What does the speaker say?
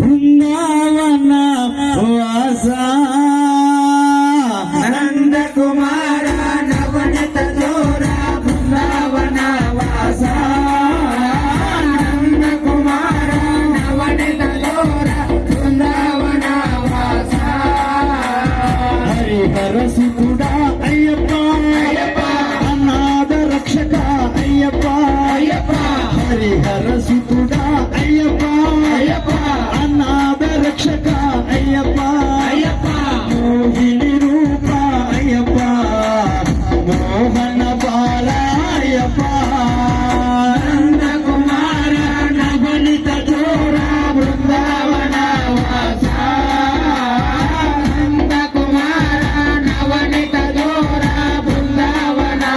బృందావన వాస నంద కుమార నవనత దోర బృందావన వాస నంద కుమార నవనత దోర బృందావన వాస హరిహర సుతుడా అయ్యప్ప అనాథ రక్షక అయ్యప్ప హరిహర సుతుడా అయ్యప్ప అనాథ రక్షక అయ్యప్ప మోహిని రూప అయ్యప్ప మోహన బాల